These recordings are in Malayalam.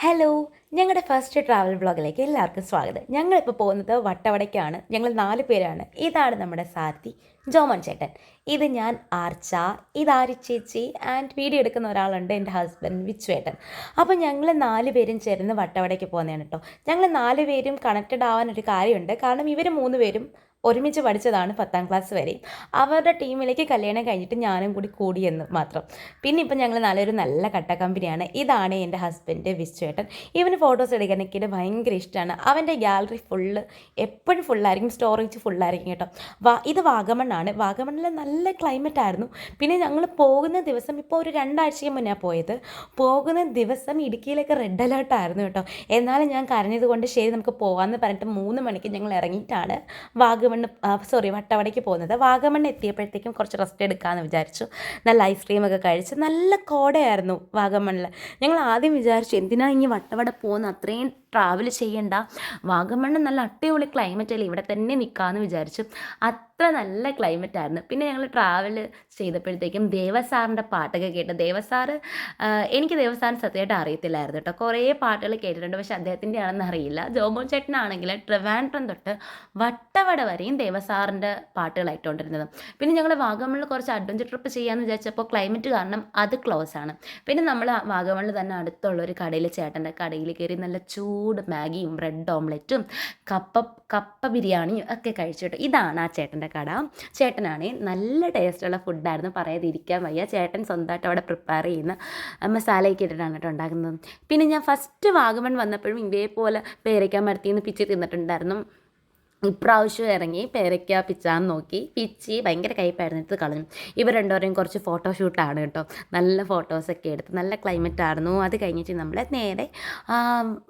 ഹലോ, ഞങ്ങളുടെ ഫസ്റ്റ് ട്രാവൽ വ്ളോഗിലേക്ക് എല്ലാവർക്കും സ്വാഗതം. ഞങ്ങളിപ്പോൾ പോകുന്നത് വട്ടവടയ്ക്കാണ്. ഞങ്ങൾ 4 പേരാണ്. ഇതാണ് നമ്മുടെ സാരഥി ജോമോൻ ചേട്ടൻ. ഇത് ഞാൻ ആർച്ച, ഇത് ആരി ചേച്ചി ആൻഡ് വീഡിയോ എടുക്കുന്ന ഒരാളുണ്ട്, എൻ്റെ ഹസ്ബൻഡ് വിച്ചുവേട്ടൻ. അപ്പോൾ ഞങ്ങൾ 4 പേരും ചേർന്ന് വട്ടവടയ്ക്ക് പോകുന്നതാണ് കേട്ടോ. ഞങ്ങൾ 4 പേരും കണക്റ്റഡ് ആവാനൊരു കാര്യമുണ്ട്. കാരണം ഇവർ 3 പേരും ഒരുമിച്ച് പഠിച്ചതാണ് 10ാം ക്ലാസ് വരെ. അവരുടെ ടീമിലേക്ക് കല്യാണം കഴിഞ്ഞിട്ട് ഞാനും കൂടി കൂടിയെന്ന് മാത്രം. പിന്നെ ഇപ്പം ഞങ്ങൾ നല്ലൊരു നല്ല കട്ട കമ്പനിയാണ്. ഇതാണ് എൻ്റെ ഹസ്ബൻഡ് വിശ്വേട്ടൻ. ഇവന് ഫോട്ടോസ് എടുക്കാനൊക്കെ ഭയങ്കര ഇഷ്ടമാണ്. അവൻ്റെ ഗാലറി ഫുള്ള് എപ്പോഴും ഫുള്ളായിരിക്കും, സ്റ്റോറേജ് ഫുള്ളായിരിക്കും കേട്ടോ. ഇത് വാഗമണ്ണാണ്. വാഗമണ്ണിൽ നല്ല ക്ലൈമറ്റ് ആയിരുന്നു. പിന്നെ ഞങ്ങൾ പോകുന്ന ദിവസം ഇപ്പോൾ ഒരു 2 ആഴ്ചയ്ക്ക് മുന്നേ പോയത്. പോകുന്ന ദിവസം ഇടുക്കിയിലേക്ക് റെഡ് അലേർട്ടായിരുന്നു കേട്ടോ. എന്നാലും ഞാൻ കരഞ്ഞത് കൊണ്ട് ശരി നമുക്ക് പോകാമെന്ന് പറഞ്ഞിട്ട് 3 മണിക്ക് ഞങ്ങൾ ഇറങ്ങിയിട്ടാണ് വട്ടവടയ്ക്ക് പോകുന്നത്. വാഗമണ്ണ് എത്തിയപ്പോഴത്തേക്കും കുറച്ച് റെസ്റ്റ് എടുക്കാമെന്ന് വിചാരിച്ചു. നല്ല ഐസ്ക്രീമൊക്കെ കഴിച്ച് നല്ല കോടയായിരുന്നു വാഗമണ്ണിൽ. ഞങ്ങൾ ആദ്യം വിചാരിച്ചു എന്തിനാ ഇനി വട്ടവട പോകുന്ന, അത്രയും ട്രാവൽ ചെയ്യണ്ട, വാഗമണ്ണ് നല്ല അടിപൊളി ക്ലൈമറ്റ് അല്ലേ, ഇവിടെ തന്നെ നിൽക്കാമെന്ന് വിചാരിച്ചു. അത്ര നല്ല ക്ലൈമറ്റ് ആയിരുന്നു. പിന്നെ ഞങ്ങൾ ട്രാവൽ ചെയ്തപ്പോഴത്തേക്കും ദേവസാറിൻ്റെ പാട്ടൊക്കെ കേട്ട്. എനിക്ക് ദേവസാറിന് സത്യമായിട്ട് അറിയത്തില്ലായിരുന്നു കേട്ടോ. കുറേ പാട്ടുകൾ കേട്ടിട്ടുണ്ട്, പക്ഷേ അദ്ദേഹത്തിൻ്റെ ആണെന്ന് അറിയില്ല. ജോമോൻ ചേട്ടനാണെങ്കിൽ ട്രിവാൻഡ്രം തൊട്ട് വട്ടവട വരെയും ദേവസാറിൻ്റെ പാട്ടുകളായിട്ടുകൊണ്ടിരുന്നത്. പിന്നെ ഞങ്ങൾ വാഗമണ്ണിൽ കുറച്ച് അഡ്വഞ്ചർ ട്രിപ്പ് ചെയ്യാമെന്ന് വിചാരിച്ചപ്പോൾ ക്ലൈമറ്റ് കാരണം അത് ക്ലോസ് ആണ്. പിന്നെ നമ്മൾ വാഗമണ്ണിൽ തന്നെ അടുത്തുള്ള ഒരു കടയിൽ, ചേട്ടൻ്റെ കടയിൽ കയറി നല്ല ചൂട് മാഗിയും ബ്രെഡ് ഓംലെറ്റും കപ്പ ബിരിയാണിയും ഒക്കെ കഴിച്ചിട്ട്. ഇതാണ് ആ ചേട്ടൻ്റെ കട. ചേട്ടനാണെങ്കിൽ നല്ല ടേസ്റ്റുള്ള ഫുഡായിരുന്നു, പറയാതിരിക്കാൻ വയ്യ. ചേട്ടൻ സ്വന്തമായിട്ട് അവിടെ പ്രിപ്പയർ ചെയ്യുന്ന മസാലയൊക്കെ ഇട്ടിട്ടാണ് കേട്ടോ ഉണ്ടാക്കുന്നത്. പിന്നെ ഞാൻ ഫസ്റ്റ് വാഗമൺ വന്നപ്പോഴും ഇതേപോലെ പേരയ്ക്കാൻ മരത്തിൽ നിന്ന് പിച്ചി തിന്നിട്ടുണ്ടായിരുന്നു. ഇപ്രാവശ്യം ഇറങ്ങി പേരയ്ക്ക പിച്ചാൻ നോക്കി, പിച്ചി ഭയങ്കര കയ്പ്പായിരുന്നു, എടുത്ത് കളഞ്ഞു. ഇവർ രണ്ടുപേരെയും കുറച്ച് ഫോട്ടോഷൂട്ടാണ് കേട്ടോ. നല്ല ഫോട്ടോസൊക്കെ എടുത്ത് നല്ല ക്ലൈമറ്റ് ആയിരുന്നു. അത് കഴിഞ്ഞിട്ട് നമ്മൾ നേരെ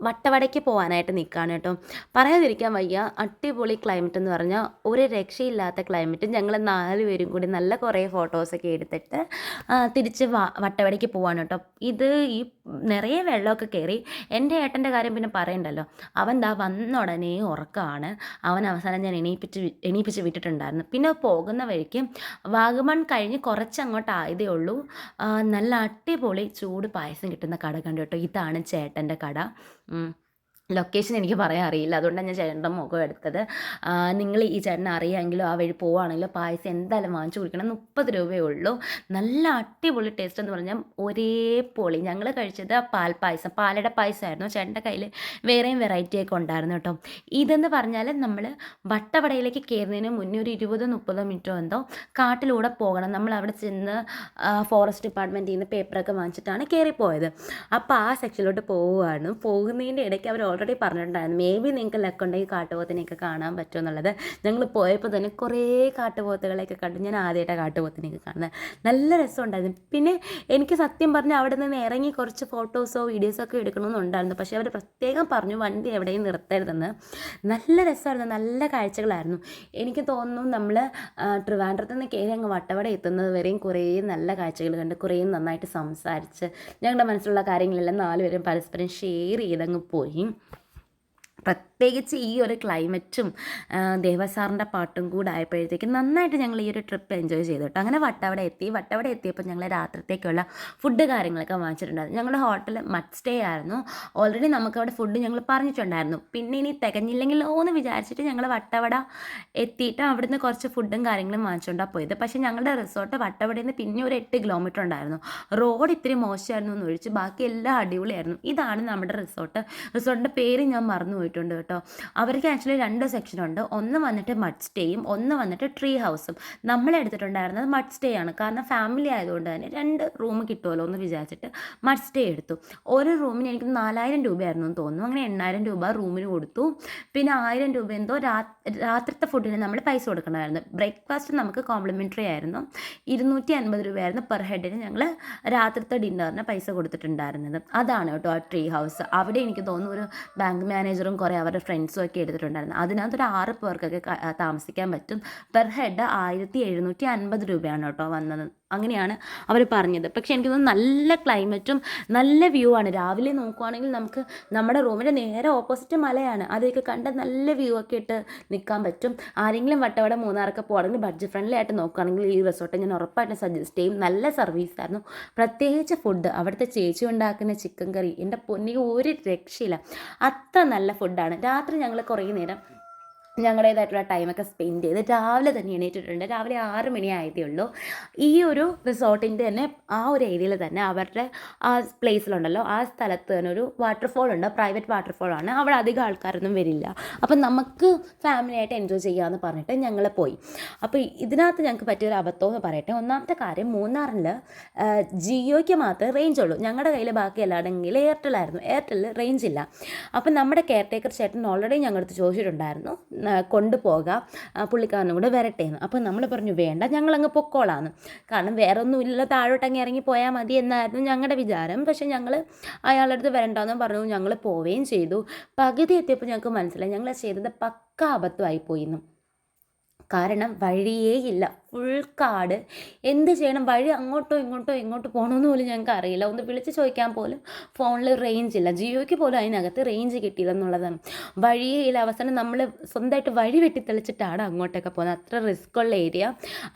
വട്ടവടയ്ക്ക് പോകാനായിട്ട് നിൽക്കുകയാണ് കേട്ടോ. പറയാതിരിക്കാൻ വയ്യ, അടിപൊളി ക്ലൈമറ്റ് എന്ന് പറഞ്ഞാൽ ഒരു രക്ഷയില്ലാത്ത ക്ലൈമറ്റ്. ഞങ്ങൾ 4 പേരും കൂടി നല്ല കുറേ ഫോട്ടോസൊക്കെ എടുത്തിട്ട് തിരിച്ച് വട്ടവടയ്ക്ക് പോവാണ് കേട്ടോ. ഇത് ഈ നിറയെ വെള്ളമൊക്കെ കയറി. എൻ്റെ ഏട്ടൻ്റെ കാര്യം പിന്നെ പറയണ്ടല്ലോ, അവൻ വന്ന ഉടനെ ഉറക്കമാണ്. അവൻ അവസാനം ഞാൻ എണീപ്പിച്ച് വിട്ടിട്ടുണ്ടായിരുന്നു. പിന്നെ പോകുന്ന വഴിക്ക് വാഗമൺ കഴിഞ്ഞ് കുറച്ചങ്ങോട്ട് ആയതേ ഉള്ളൂ, നല്ല അടിപൊളി ചൂട് പായസം കിട്ടുന്ന കട കണ്ടു കേട്ടോ. ഇതാണ് ചേട്ടൻ്റെ കട. ലൊക്കേഷൻ എനിക്ക് പറയാൻ അറിയില്ല, അതുകൊണ്ടാണ് ഞാൻ ചേട്ടൻ്റെ മുഖം എടുത്തത്. നിങ്ങൾ ഈ ചേട്ടനെ അറിയാമെങ്കിലോ ആ വഴി പോവുകയാണെങ്കിലോ പായസം എന്തായാലും വാങ്ങിച്ചു കുടിക്കണം. 30 രൂപയേ ഉള്ളൂ. നല്ല അടിപൊളി ടേസ്റ്റ് എന്ന് പറഞ്ഞാൽ ഒരേ പൊളി. ഞങ്ങൾ കഴിച്ചത് പാൽപ്പായസം, പാലട പായസമായിരുന്നു. ചേട്ടൻ്റെ കയ്യിൽ വേറെയും വെറൈറ്റിയൊക്കെ ഉണ്ടായിരുന്നു കേട്ടോ. ഇതെന്ന് പറഞ്ഞാൽ നമ്മൾ വട്ടവടയിലേക്ക് കയറുന്നതിന് മുന്നേ ഒരു 20-30 മിനിറ്റോ എന്തോ കാട്ടിലൂടെ പോകണം. നമ്മൾ അവിടെ ചെന്ന് ഫോറസ്റ്റ് ഡിപ്പാർട്ട്മെൻറ്റിൽ നിന്ന് പേപ്പറൊക്കെ വാങ്ങിച്ചിട്ടാണ് കയറിപ്പോയത്. അപ്പോൾ ആ സെക്ഷനിലോട്ട് പോവുകയാണ്. പോകുന്നതിൻ്റെ ഇടയ്ക്ക് അവർ ഓൾറെഡി പറഞ്ഞിട്ടുണ്ടായിരുന്നു മേ ബി നിങ്ങൾക്ക് ലക്കുണ്ടെങ്കിൽ കാട്ടുപോത്തിനെയൊക്കെ കാണാൻ പറ്റുമെന്നുള്ളത്. ഞങ്ങൾ പോയപ്പോൾ തന്നെ കുറേ കാട്ടുപോത്തുകളെയൊക്കെ കണ്ടു. ഞാൻ ആദ്യമായിട്ടാണ് കാട്ടുപോത്തിനെയൊക്കെ കാണുന്നത്. നല്ല രസമുണ്ടായിരുന്നു. പിന്നെ എനിക്ക് സത്യം പറഞ്ഞാൽ അവിടെ നിന്ന് ഇറങ്ങി കുറച്ച് ഫോട്ടോസോ വീഡിയോസോ ഒക്കെ എടുക്കണമെന്നുണ്ടായിരുന്നു. പക്ഷേ അവർ പ്രത്യേകം പറഞ്ഞു വണ്ടി എവിടെയും നിർത്തരുതെന്ന്. നല്ല രസമായിരുന്നു, നല്ല കാഴ്ചകളായിരുന്നു. എനിക്ക് തോന്നുന്നു നമ്മൾ ട്രിവാൻഡ്രത്ത് നിന്ന് കയറി അങ്ങ് വട്ടവട എത്തുന്നത് വരെയും കുറേ നല്ല കാഴ്ചകൾ കണ്ട്, കുറേ നന്നായിട്ട് സംസാരിച്ച് ഞങ്ങളുടെ മനസ്സിലുള്ള കാര്യങ്ങളെല്ലാം 4 പേരും പരസ്പരം ഷെയർ ചെയ്തങ്ങ് പോയി. പ്രത്യേകിച്ച് ഈ ഒരു ക്ലൈമറ്റും ദേവസാറിൻ്റെ പാട്ടും കൂടെ ആയപ്പോഴത്തേക്കും നന്നായിട്ട് ഞങ്ങൾ ഈ ഒരു ട്രിപ്പ് എൻജോയ് ചെയ്തു കേട്ടോ. അങ്ങനെ വട്ടവട എത്തിയപ്പോൾ ഞങ്ങൾ രാത്രിത്തേക്കുള്ള ഫുഡ് കാര്യങ്ങളൊക്കെ വാങ്ങിച്ചിട്ടുണ്ടായിരുന്നു. ഞങ്ങളുടെ ഹോട്ടൽ മഡ് സ്റ്റേ ആയിരുന്നു. ഓൾറെഡി നമുക്കവിടെ ഫുഡ് ഞങ്ങൾ പറഞ്ഞിട്ടുണ്ടായിരുന്നു. പിന്നെ ഇനി തികഞ്ഞില്ലെങ്കിലോ എന്ന് വിചാരിച്ചിട്ട് ഞങ്ങൾ വട്ടവട എത്തിയിട്ട് അവിടുന്ന് കുറച്ച് ഫുഡും കാര്യങ്ങളും വാങ്ങിച്ചുകൊണ്ടാണ് പോയത്. പക്ഷേ ഞങ്ങളുടെ റിസോർട്ട് വട്ടവടയിൽ നിന്ന് പിന്നെ ഒരു 8 കിലോമീറ്റർ ഉണ്ടായിരുന്നു. റോഡ് ഇത്തിരി മോശമായിരുന്നു എന്ന് ഒഴിച്ച് ബാക്കി എല്ലാം അടിപൊളിയായിരുന്നു. ഇതാണ് നമ്മുടെ റിസോർട്ടിൻ്റെ പേര് ഞാൻ മറന്നുപോയിട്ടുണ്ട് കേട്ടോ. അവർക്ക് ആക്ച്വലി 2 സെക്ഷനുണ്ട്. ഒന്ന് വന്നിട്ട് മഡ് സ്റ്റേയും ഒന്ന് വന്നിട്ട് ട്രീ ഹൗസും. നമ്മൾ എടുത്തിട്ടുണ്ടായിരുന്നത് മഡ് സ്റ്റേ ആണ്. കാരണം ഫാമിലി ആയതുകൊണ്ട് തന്നെ 2 റൂം കിട്ടുമല്ലോ എന്ന് വിചാരിച്ചിട്ട് മഡ് സ്റ്റേ എടുത്തു. ഒരു റൂമിന് എനിക്ക് 4000 രൂപയായിരുന്നു എന്ന് തോന്നുന്നു. അങ്ങനെ 8000 രൂപ റൂമിന് കൊടുത്തു. പിന്നെ 1000 രൂപ എന്തോ രാത്രിത്തെ ഫുഡിന് നമ്മൾ പൈസ കൊടുക്കണമായിരുന്നു. ബ്രേക്ക്ഫാസ്റ്റ് നമുക്ക് കോംപ്ലിമെൻ്ററി ആയിരുന്നു. 250 രൂപയായിരുന്നു പെർ ഹെഡിന് ഞങ്ങൾ രാത്രിത്തെ ഡിന്നറിന് പൈസ കൊടുത്തിട്ടുണ്ടായിരുന്നത്. അതാണ് കേട്ടോ ആ ട്രീ ഹൗസ്. അവിടെ എനിക്ക് തോന്നുന്നു ഒരു ബാങ്ക് മാനേജറും കുറേ അവരുടെ ഫ്രണ്ട്സും ഒക്കെ എടുത്തിട്ടുണ്ടായിരുന്നു. അതിനകത്തൊരു 6 പേർക്കൊക്കെ താമസിക്കാൻ പറ്റും. പെർ ഹെഡ് 1750 രൂപയാണ് കേട്ടോ വന്നത്. അങ്ങനെയാണ് അവർ പറഞ്ഞത്. പക്ഷേ എനിക്ക് തോന്നുന്നു നല്ല ക്ലൈമറ്റും നല്ല വ്യൂ ആണ്. രാവിലെ നോക്കുവാണെങ്കിൽ നമുക്ക് നമ്മുടെ റൂമിൻ്റെ നേരെ ഓപ്പോസിറ്റ് മലയാണ്. അതൊക്കെ കണ്ട് നല്ല വ്യൂ ഒക്കെ ഇട്ട് നിൽക്കാൻ പറ്റും. ആരെങ്കിലും വട്ടവട മൂന്നാറൊക്കെ പോകുകയാണെങ്കിൽ ബഡ്ജറ്റ് ഫ്രണ്ട്ലി ആയിട്ട് നോക്കുകയാണെങ്കിൽ ഈ റിസോർട്ട് ഞാൻ ഉറപ്പായിട്ടും സജസ്റ്റ് ചെയ്യും. നല്ല സർവീസായിരുന്നു. പ്രത്യേകിച്ച് ഫുഡ്, അവിടുത്തെ ചേച്ചി ഉണ്ടാക്കുന്ന ചിക്കൻ കറി എൻ്റെ പൊന്നി ഒരു രക്ഷയില്ല, അത്ര നല്ല ഫുഡാണ്. രാത്രി ഞങ്ങൾ കുറേ നേരം ഞങ്ങളുടേതായിട്ടുള്ള ടൈമൊക്കെ സ്പെൻഡ് ചെയ്ത് രാവിലെ തന്നെ എണീറ്റിട്ടുണ്ട്. രാവിലെ 6 മണി ആയതേ ഉള്ളൂ. ഈ ഒരു റിസോർട്ടിൻ്റെ തന്നെ ആ ഒരു ഏരിയയിൽ തന്നെ അവരുടെ ആ പ്ലേസിലുണ്ടല്ലോ, ആ സ്ഥലത്ത് തന്നെ ഒരു വാട്ടർഫോൾ ഉണ്ട്. പ്രൈവറ്റ് വാട്ടർഫോളാണ്. അവിടെ അധികം ആൾക്കാരൊന്നും വരില്ല. അപ്പം നമുക്ക് ഫാമിലിയായിട്ട് എൻജോയ് ചെയ്യാമെന്ന് പറഞ്ഞിട്ട് ഞങ്ങൾ പോയി. അപ്പോൾ ഇതിനകത്ത് ഞങ്ങൾക്ക് പറ്റിയൊരു അബദ്ധം എന്ന് പറയട്ടെ. ഒന്നാമത്തെ കാര്യം, മൂന്നാറിൽ ജിയോയ്ക്ക് മാത്രമേ റേഞ്ച് ഉള്ളൂ. ഞങ്ങളുടെ കയ്യിൽ ബാക്കി എല്ലാണെങ്കിൽ എയർടെല്ലായിരുന്നു. എയർടെല്ലിൽ റേഞ്ച് ഇല്ല. അപ്പം നമ്മുടെ കെയർ ടേക്കർ ചേട്ടൻ ഓൾറെഡി ഞങ്ങളടുത്ത് ചോദിച്ചിട്ടുണ്ടായിരുന്നു കൊണ്ടുപോകാം, പുള്ളിക്കാരനും കൂടെ വരട്ടെ എന്ന്. അപ്പോൾ നമ്മൾ പറഞ്ഞു വേണ്ട, ഞങ്ങളങ്ങ് പൊക്കോളാന്ന്. കാരണം വേറെ ഒന്നുമില്ലല്ലോ, താഴോട്ടങ്ങ് ഇറങ്ങി പോയാൽ മതി എന്നായിരുന്നു ഞങ്ങളുടെ വിചാരം. പക്ഷേ ഞങ്ങൾ അയാളുടെ അടുത്ത് വരണ്ടെന്ന് പറഞ്ഞു. ഞങ്ങൾ പോവുകയും ചെയ്തു. പകുതി എത്തിയപ്പോൾ ഞങ്ങൾക്ക് മനസ്സിലായി ഞങ്ങൾ ചെയ്തത് പക്ക അബദ്ധമായി പോയിന്ന്. കാരണം വഴിയേ ഇല്ല, ഫുൾ കാട്. എന്ത് ചെയ്യണം, വഴി അങ്ങോട്ടോ ഇങ്ങോട്ടോ പോകണമെന്ന് പോലും ഞങ്ങൾക്ക് അറിയില്ല. ഒന്ന് വിളിച്ച് ചോദിക്കാൻ പോലും ഫോണിൽ റേഞ്ച് ഇല്ല. ജിയോയ്ക്ക് പോലും അതിനകത്ത് റേഞ്ച് കിട്ടിയില്ല എന്നുള്ളതാണ്. വഴിയേ ഇല്ല. അവസാനം നമ്മൾ സ്വന്തമായിട്ട് വഴി വെട്ടിത്തെളിച്ചിട്ടാണ് അങ്ങോട്ടൊക്കെ പോകുന്നത്. അത്ര റിസ്ക്കുള്ള ഏരിയ.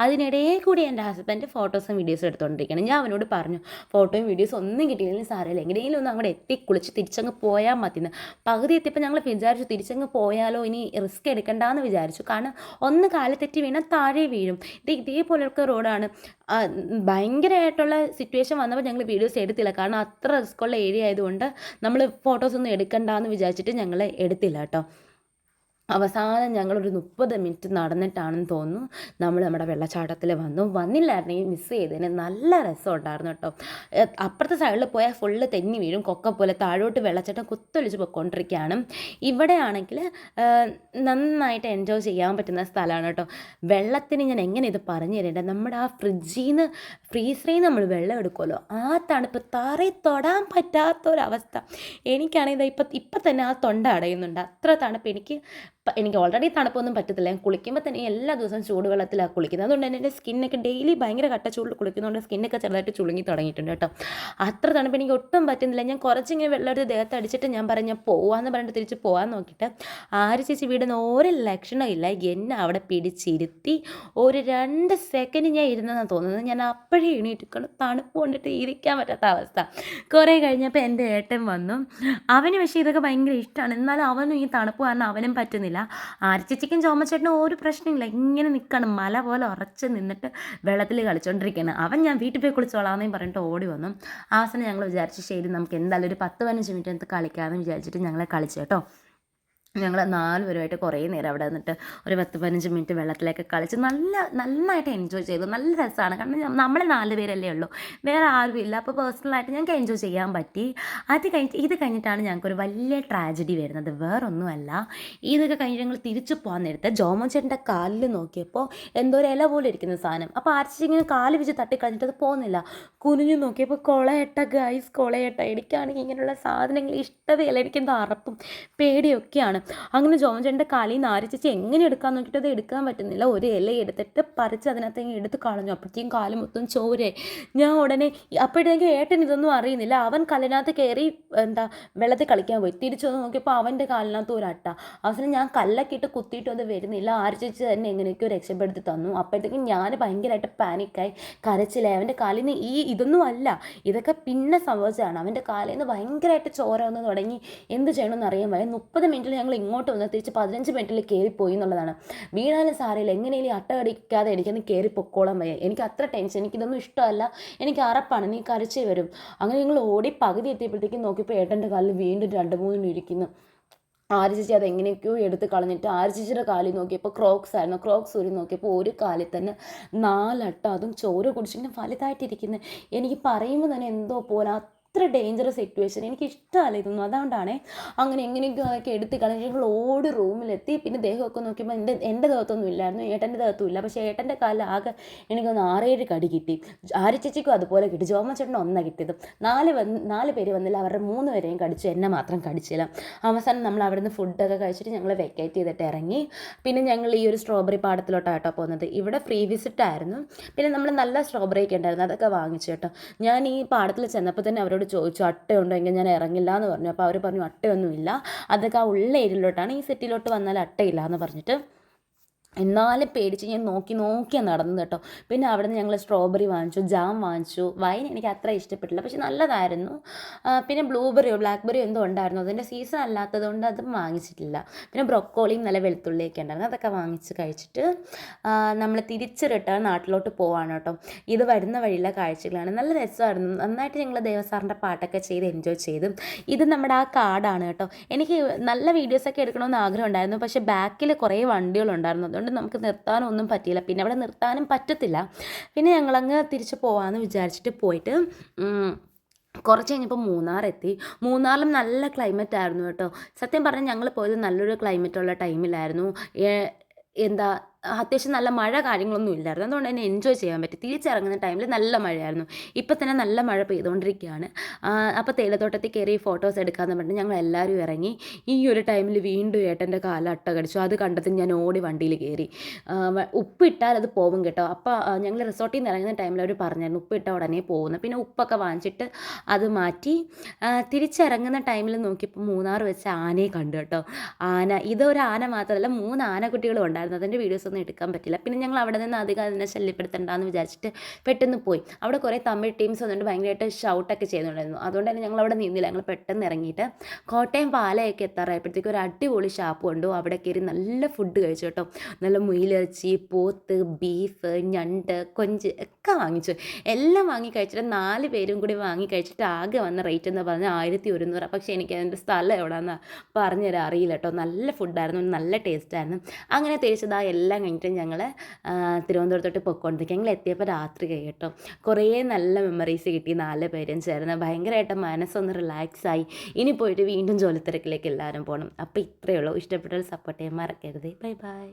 അതിനിടയിൽ കൂടി എൻ്റെ ഹസ്ബൻഡ് ഫോട്ടോസും വീഡിയോസും എടുത്തുകൊണ്ടിരിക്കണം. ഞാൻ അവനോട് പറഞ്ഞു ഫോട്ടോയും വീഡിയോസും ഒന്നും കിട്ടിയില്ലെങ്കിൽ സാരമില്ല, എങ്ങനെയെങ്കിലും ഒന്ന് അങ്ങോട്ട് എത്തി കുളിച്ച് തിരിച്ചങ്ങ് പോയാൽ മതിയെന്ന്. പകുതി എത്തിയപ്പോൾ ഞങ്ങൾ വിചാരിച്ചു തിരിച്ചങ്ങ് പോയാലോ, ഇനി റിസ്ക് എടുക്കണ്ടെന്ന് വിചാരിച്ചു. കാരണം ഒന്ന് കാല് തെറ്റി വീണാൽ താഴെ വീഴും. ഇതേപോലൊക്കെ റോഡാണ്. ഭയങ്കരമായിട്ടുള്ള സിറ്റുവേഷൻ വന്നപ്പോൾ ഞങ്ങൾ വീഡിയോസ് എടുത്തില്ല. കാരണം അത്ര റിസ്ക്കുള്ള ഏരിയ ആയതുകൊണ്ട് നമ്മൾ ഫോട്ടോസൊന്നും എടുക്കണ്ടെന്ന് വിചാരിച്ചിട്ട് ഞങ്ങൾ എടുത്തില്ല കേട്ടോ. അവസാനം ഞങ്ങളൊരു 30 മിനിറ്റ് നടന്നിട്ടാണെന്ന് തോന്നുന്നു നമ്മൾ നമ്മുടെ വെള്ളച്ചാട്ടത്തിൽ വന്നില്ലായിരുന്നെങ്കിൽ മിസ് ചെയ്തതിന്. നല്ല രസം ഉണ്ടായിരുന്നു കേട്ടോ. അപ്പുറത്തെ സൈഡിൽ പോയാൽ ഫുള്ള് തെന്നി വീഴും, കൊക്ക പോലെ താഴോട്ട് വെള്ളച്ചാട്ടം കുത്തൊലിച്ച് പോയിക്കൊണ്ടിരിക്കുകയാണ്. ഇവിടെ ആണെങ്കിൽ നന്നായിട്ട് എൻജോയ് ചെയ്യാൻ പറ്റുന്ന സ്ഥലമാണ് കേട്ടോ. വെള്ളത്തിന് ഞാൻ എങ്ങനെ ഇത് പറഞ്ഞു തരേണ്ടത്, നമ്മുടെ ആ ഫ്രീസറിൽ നമ്മൾ വെള്ളം എടുക്കുമല്ലോ, ആ തണുപ്പ് തറയിൽ തൊടാൻ പറ്റാത്തൊരവസ്ഥ. എനിക്കാണെങ്കിൽ ഇപ്പം തന്നെ ആ തൊണ്ട അടയുന്നുണ്ട്, അത്ര തണുപ്പ്. എനിക്ക് ഓൾറെഡി തണുപ്പൊന്നും പറ്റത്തില്ല. ഞാൻ കുളിക്കുമ്പോൾ തന്നെ എല്ലാ ദിവസവും ചൂടുവെള്ളത്തിലാണ് കുളിക്കുന്നത്. അതുകൊണ്ട് തന്നെ എൻ്റെ സ്കിന്നൊക്കെ ഡെയിലി ഭയങ്കര കട്ട ചൂടിൽ കുളിക്കുന്നതുകൊണ്ട് സ്കിന്നൊക്കെ ചെറുതായിട്ട് ചുളുങ്ങി തുടങ്ങിയിട്ടുണ്ട് കേട്ടോ. അത്ര തണുപ്പ് എനിക്ക് ഒട്ടും പറ്റുന്നില്ല. ഞാൻ കുറച്ചിങ്ങനെ വെള്ളം എടുത്ത് ദേഹത്ത് അടിച്ചിട്ട് ഞാൻ പോവാമെന്ന് പറഞ്ഞിട്ട് തിരിച്ച് പോകാൻ നോക്കിയിട്ട് ആര് ചേച്ചി വീടുന്ന ഒരു ലക്ഷണമില്ല. എന്നെ അവിടെ പിടിച്ചിരുത്തി ഒരു 2 സെക്കൻഡ് ഞാൻ ഇരുന്നെന്നാണ് തോന്നുന്നത്. ഞാൻ അപ്പോഴേ എണീറ്റിക്കണം, തണുപ്പ് കൊണ്ടിട്ട് ഇരിക്കാൻ പറ്റാത്ത അവസ്ഥ. കുറേ കഴിഞ്ഞപ്പോൾ എൻ്റെ ഏട്ടൻ വന്നു. അവന് പക്ഷേ ഇതൊക്കെ ഭയങ്കര ഇഷ്ടമാണ്. എന്നാലും അവനും ഈ തണുപ്പ് കാരണം അവനും പറ്റുന്നില്ല. ആർച്ചേച്ചിക്കും ചോമച്ചേട്ടനും ഒരു പ്രശ്നമില്ല, ഇങ്ങനെ നിൽക്കണം, മല പോലെ ഉറച്ച് നിന്നിട്ട് വെള്ളത്തിൽ കളിച്ചുകൊണ്ടിരിക്കുകയാണ്. അവൻ ഞാൻ വീട്ടിൽ പോയി കുളിച്ചോളാമെന്ന് പറഞ്ഞിട്ട് ഓടി വന്നു. ആ സമയം ഞങ്ങൾ വിചാരിച്ചു ശരി നമുക്ക് എന്തായാലും ഒരു 10-15 മിനിറ്റ് കളിക്കാമെന്ന് വിചാരിച്ചിട്ട് ഞങ്ങൾ കളിച്ചു കേട്ടോ. ഞങ്ങൾ 4 പേരുമായിട്ട് കുറേ നേരം അവിടെ നിന്നിട്ട് ഒരു 10-15 മിനിറ്റ് വെള്ളത്തിലേക്ക് കളിച്ച് നന്നായിട്ട് എൻജോയ് ചെയ്തു. നല്ല രസമാണ്. കാരണം നമ്മൾ 4 പേരല്ലേ ഉള്ളൂ, വേറെ ആരും ഇല്ല. അപ്പോൾ പേഴ്സണലായിട്ട് ഞങ്ങൾക്ക് എൻജോയ് ചെയ്യാൻ പറ്റി. ഇത് കഴിഞ്ഞിട്ടാണ് ഞങ്ങൾക്കൊരു വലിയ ട്രാജഡി വരുന്നത്. വേറൊന്നുമല്ല, ഇതൊക്കെ കഴിഞ്ഞ് ഞങ്ങൾ തിരിച്ചു പോകാൻ നേരത്തെ ജോമോൻ ചേട്ടൻ്റെ കാലിൽ നോക്കിയപ്പോൾ എന്തോ ഒരു ഇല പോലെ ഇരിക്കുന്ന സാധനം. അപ്പോൾ ആർച്ചിങ്ങനെ കാല് വെച്ച് തട്ടിക്കളഞ്ഞിട്ട് അത് പോകുന്നില്ല. കുനിഞ്ഞു നോക്കിയപ്പോൾ കൊളയട്ട ഗൈസ്, കൊളയട്ട. എനിക്കാണെങ്കിൽ ഇങ്ങനെയുള്ള സാധനങ്ങൾ ഇഷ്ടമേ അല്ല, എനിക്കെന്തോ അറപ്പും പേടിയൊക്കെയാണ്. അങ്ങനെ ജോമോൻ്റെ കാലിൽ നിന്ന് ആരിച്ചേച്ചി എങ്ങനെ എടുക്കാൻ നോക്കിയിട്ട് അത് എടുക്കാൻ പറ്റുന്നില്ല. ഒരു ഇല എടുത്തിട്ട് പറിച്ച് അതിനകത്ത് എടുത്ത് കളഞ്ഞു. അപ്പോഴത്തേക്കും കാല് മൊത്തം ചോരേ. ഞാൻ ഉടനെ അപ്പോഴത്തേക്കും ഏട്ടൻ ഇതൊന്നും അറിയുന്നില്ല. അവൻ കല്ലിനകത്ത് കയറി വെള്ളത്തിൽ കളിക്കാൻ പോയി. തിരിച്ചു വന്ന് നോക്കിയപ്പോൾ അവൻ്റെ കാലിനകത്ത് ഒരു അട്ട. അവസാനം ഞാൻ കല്ലൊക്കെ ഇട്ട് കുത്തിയിട്ടും അത് വരുന്നില്ല. ആരിച്ചേച്ചി തന്നെ എങ്ങനെയൊക്കെയോ രക്ഷപ്പെടുത്തി തന്നു. അപ്പോഴത്തേക്കും ഞാൻ ഭയങ്കരമായിട്ട് പാനിക്കായി, കരച്ചില്ലേ. അവൻ്റെ കാലിൽ നിന്ന് ഇതൊന്നും അല്ല, ഇതൊക്കെ പിന്നെ സംഭവിച്ചതാണ്. അവൻ്റെ കാലിൽ നിന്ന് ഭയങ്കരമായിട്ട് ചോര വന്ന് തുടങ്ങി. എന്ത് ചെയ്യണമെന്ന് അറിയാൻ വയ്യ. 30 മിനിറ്റിൽ ഞങ്ങൾ ഇങ്ങോട്ട് വന്ന് തിരിച്ച് 15 മിനിറ്റിൽ കയറിപ്പോയി എന്നുള്ളതാണ്. വീണാലും സാരമില്ല, എങ്ങനെയും അട്ട കടിക്കാതെ എനിക്കൊന്ന് കയറി പൊക്കോളാൻ വയ്യ. എനിക്ക് അത്ര ടെൻഷൻ, എനിക്കിതൊന്നും ഇഷ്ടമല്ല, എനിക്ക് അറപ്പാണ്, നീ കരച്ചേ വരും. അങ്ങനെ ഞങ്ങൾ ഓടി പകുതി എത്തിയപ്പോഴത്തേക്കും നോക്കിയപ്പോൾ ഏട്ടൻ്റെ കാലിൽ വീണ്ടും 2-3 ഇരിക്കുന്നു. ആരിച്ചേച്ചി അതെങ്ങനെയൊക്കെയോ എടുത്ത് കളഞ്ഞിട്ട് ആരിച്ചേച്ചിയുടെ കാലിൽ നോക്കിയപ്പോൾ ക്രോക്സ് ആയിരുന്നു. ക്രോക്സ് ഊരി നോക്കിയപ്പോൾ ഒരു കാലിൽ തന്നെ 4 അട്ട, അതും ചോര കുടിച്ചിങ്ങനെ വലുതായിട്ടിരിക്കുന്നത്. എനിക്ക് പറയുമ്പോൾ തന്നെ എന്തോ പോലെ അത്ര ഡേഞ്ചറസ് സിറ്റുവേഷൻ. എനിക്ക് ഇഷ്ടമല്ല ഇതൊന്നും. അതുകൊണ്ടാണ് അങ്ങനെ എങ്ങനെയൊക്കെ എടുത്ത് കളഞ്ഞ് ഞങ്ങൾ ഓടി റൂമിലെത്തി. പിന്നെ ദേഹമൊക്കെ നോക്കിയപ്പോൾ എൻ്റെ ദേഹത്തൊന്നും ഇല്ലായിരുന്നു, ഏട്ടൻ്റെ ദേഹത്തും ഇല്ല. പക്ഷേ ഏട്ടൻ്റെ കാലിൽ ആകെ എനിക്കൊന്ന് 6-7 കടി കിട്ടി. ആര്യ ചേച്ചിക്കും അതുപോലെ കിട്ടി. ജോമ ചേട്ടനും ഒന്നാണ് കിട്ടിയത്. 4 പേര് വന്നില്ല, അവരുടെ 3 പേരെയും കടിച്ചു, എന്നെ മാത്രം കടിച്ചില്ല. അവസാനം നമ്മൾ അവിടെ നിന്ന് ഫുഡൊക്കെ കഴിച്ചിട്ട് ഞങ്ങൾ വെക്കേറ്റ് ചെയ്തിട്ട് ഇറങ്ങി. പിന്നെ ഞങ്ങൾ ഈ ഒരു സ്ട്രോബെറി പാടത്തിലോട്ടാണ് കേട്ടോ പോകുന്നത്. ഇവിടെ ഫ്രീ വിസിറ്റ് ആയിരുന്നു. പിന്നെ നമ്മൾ നല്ല സ്ട്രോബെറി ഒക്കെ ഉണ്ടായിരുന്നു, അതൊക്കെ വാങ്ങിച്ചു കേട്ടോ. ഞാൻ ഈ പാടത്തിൽ ചെന്നപ്പോൾ തന്നെ അവരോട് ചോദിച്ചു അട്ടയുണ്ടോ എങ്കിൽ ഞാൻ ഇറങ്ങില്ല എന്ന് പറഞ്ഞു. അപ്പോൾ അവർ പറഞ്ഞു അട്ടയൊന്നുമില്ല, അതൊക്കെ ആ ഉള്ള ഏരിയയിലോട്ടാണ്, ഈ സിറ്റിയിലോട്ട് വന്നാൽ അട്ടയില്ല എന്ന് പറഞ്ഞിട്ട്. എന്നാലും പേടിച്ച് ഞാൻ നോക്കിയാണ് നടന്നത് കേട്ടോ. പിന്നെ അവിടെ നിന്ന് ഞങ്ങൾ സ്ട്രോബെറി വാങ്ങിച്ചു, ജാം വാങ്ങിച്ചു. വൈൻ എനിക്ക് അത്ര ഇഷ്ടപ്പെട്ടില്ല, പക്ഷെ നല്ലതായിരുന്നു. പിന്നെ ബ്ലൂബെറിയോ ബ്ലാക്ക്ബെറിയോ എന്തോ ഉണ്ടായിരുന്നു, അതിൻ്റെ സീസൺ അല്ലാത്തത് കൊണ്ട് അതും വാങ്ങിച്ചിട്ടില്ല. പിന്നെ ബ്രൊക്കോളിയും നല്ല വെളുത്തുള്ളിയൊക്കെ ഉണ്ടായിരുന്നു, അതൊക്കെ വാങ്ങിച്ച് കഴിച്ചിട്ട് നമ്മൾ തിരിച്ച് റിട്ടേൺ നാട്ടിലോട്ട് പോവാണ് കേട്ടോ. ഇത് വരുന്ന വഴിയിലെ കാഴ്ചകളാണ്. നല്ല രസമായിരുന്നു. നന്നായിട്ട് ഞങ്ങൾ ദേവസാറിൻ്റെ പാട്ടൊക്കെ ചെയ്ത് എൻജോയ് ചെയ്തു. ഇത് നമ്മുടെ ആ കാടാണ് കേട്ടോ. എനിക്ക് നല്ല വീഡിയോസൊക്കെ എടുക്കണമെന്ന് ആഗ്രഹം ഉണ്ടായിരുന്നു, പക്ഷേ ബാക്കിൽ കുറേ വണ്ടികളുണ്ടായിരുന്നു, അതുകൊണ്ട് നമുക്ക് നിർത്താനൊന്നും ഒന്നും പറ്റിയില്ല. പിന്നെ അവിടെ നിർത്താനും പറ്റത്തില്ല. പിന്നെ ഞങ്ങളങ്ങ് തിരിച്ച് പോകാമെന്ന് വിചാരിച്ചിട്ട് പോയിട്ട് കുറച്ച് കഴിഞ്ഞപ്പോൾ മൂന്നാറെത്തി. മൂന്നാറിലും നല്ല ക്ലൈമറ്റ് ആയിരുന്നു കേട്ടോ. സത്യം പറഞ്ഞാൽ ഞങ്ങൾ പോയത് നല്ലൊരു ക്ലൈമറ്റുള്ള ടൈമിലായിരുന്നു. എന്താ അത്യാവശ്യം നല്ല മഴ കാര്യങ്ങളൊന്നും ഇല്ലായിരുന്നു, അതുകൊണ്ട് തന്നെ എൻജോയ് ചെയ്യാൻ പറ്റി. തിരിച്ചിറങ്ങുന്ന ടൈമിൽ നല്ല മഴയായിരുന്നു. ഇപ്പം തന്നെ നല്ല മഴ പെയ്തുകൊണ്ടിരിക്കുകയാണ്. അപ്പോൾ തേയിലത്തോട്ടത്തിൽ കയറി ഫോട്ടോസ് എടുക്കാമെന്ന് പറഞ്ഞിട്ട് ഞങ്ങൾ എല്ലാവരും ഇറങ്ങി. ഈ ഒരു ടൈമിൽ വീണ്ടും ഏട്ടൻ്റെ കാല് അട്ട കടിച്ചു. അത് കണ്ടത് ഞാൻ ഓടി വണ്ടിയിൽ കയറി. ഉപ്പിട്ടാൽ അത് പോകും കേട്ടോ. അപ്പോൾ ഞങ്ങൾ റിസോർട്ടിൽ നിന്ന് ഇറങ്ങുന്ന ടൈമിൽ അവർ പറഞ്ഞായിരുന്നു ഉപ്പിട്ട ഉടനെ പോകുന്നു. പിന്നെ ഉപ്പൊക്കെ വാങ്ങിച്ചിട്ട് അത് മാറ്റി തിരിച്ചിറങ്ങുന്ന ടൈമിൽ നോക്കിയപ്പോൾ മൂന്നാർ വെച്ച് ആനയെ കണ്ടു കേട്ടോ. ഇതൊരു ആന മാത്രമല്ല, 3 ആനക്കുട്ടികളും ഉണ്ടായിരുന്നു. അതിൻ്റെ വീഡിയോസ് എടുക്കാൻ പറ്റില്ല. പിന്നെ ഞങ്ങൾ അവിടെ നിന്ന് അധികം അതിനെ ശല്യപ്പെടുത്തണ്ടെന്ന് വിചാരിച്ചിട്ട് പെട്ടെന്ന് പോയി. അവിടെ കുറേ തമിഴ് ടീംസ് വന്നിട്ട് ഭയങ്കരമായിട്ട് ഷൗട്ടൊക്കെ ചെയ്യുന്നുണ്ടായിരുന്നു. അതുകൊണ്ട് തന്നെ ഞങ്ങൾ അവിടെ നിന്നില്ല. ഞങ്ങൾ പെട്ടെന്ന് ഇറങ്ങിയിട്ട് കോട്ടയം പാലയൊക്കെ എത്താറായപ്പോഴത്തേക്കും ഒരു അടിപൊളി ഷാപ്പ് കണ്ടു. അവിടെ കയറി നല്ല ഫുഡ് കഴിച്ചു കേട്ടോ. നല്ല മുയിലിറച്ചി, പോത്ത്, ബീഫ്, ഞണ്ട്, കൊഞ്ച് ഒക്കെ വാങ്ങിച്ചു. എല്ലാം വാങ്ങി കഴിച്ചിട്ട് 4 പേരും കൂടി വാങ്ങി കഴിച്ചിട്ട് ആകെ വന്ന റേറ്റ് എന്ന് പറഞ്ഞാൽ 1100. പക്ഷേ എനിക്ക് അതിൻ്റെ സ്ഥലം എവിടെയാണെന്ന് പറഞ്ഞുതരാൻ അറിയില്ല കേട്ടോ. നല്ല ഫുഡായിരുന്നു, നല്ല ടേസ്റ്റായിരുന്നു. അങ്ങനെ തിരിച്ചതാ എല്ലാം കഴിഞ്ഞിട്ട് ഞങ്ങൾ തിരുവനന്തപുരത്തോട്ട് പൊയ്ക്കൊണ്ടിരിക്കുക. ഞങ്ങൾ എത്തിയപ്പോൾ രാത്രി കേട്ടോ. കുറേ നല്ല മെമ്മറീസ് കിട്ടി 4 പേരും ചേർന്ന്. ഭയങ്കരമായിട്ട് മനസ്സൊന്ന് റിലാക്സായി. ഇനി പോയിട്ട് വീണ്ടും ജോലിത്തിരക്കിലേക്ക് എല്ലാവരും പോകണം. അപ്പോൾ ഇത്രയേ ഉള്ളൂ. ഇഷ്ടപ്പെട്ടാൽ സപ്പോർട്ട് ചെയ്യാൻ മറക്കരുത്. Bye bye.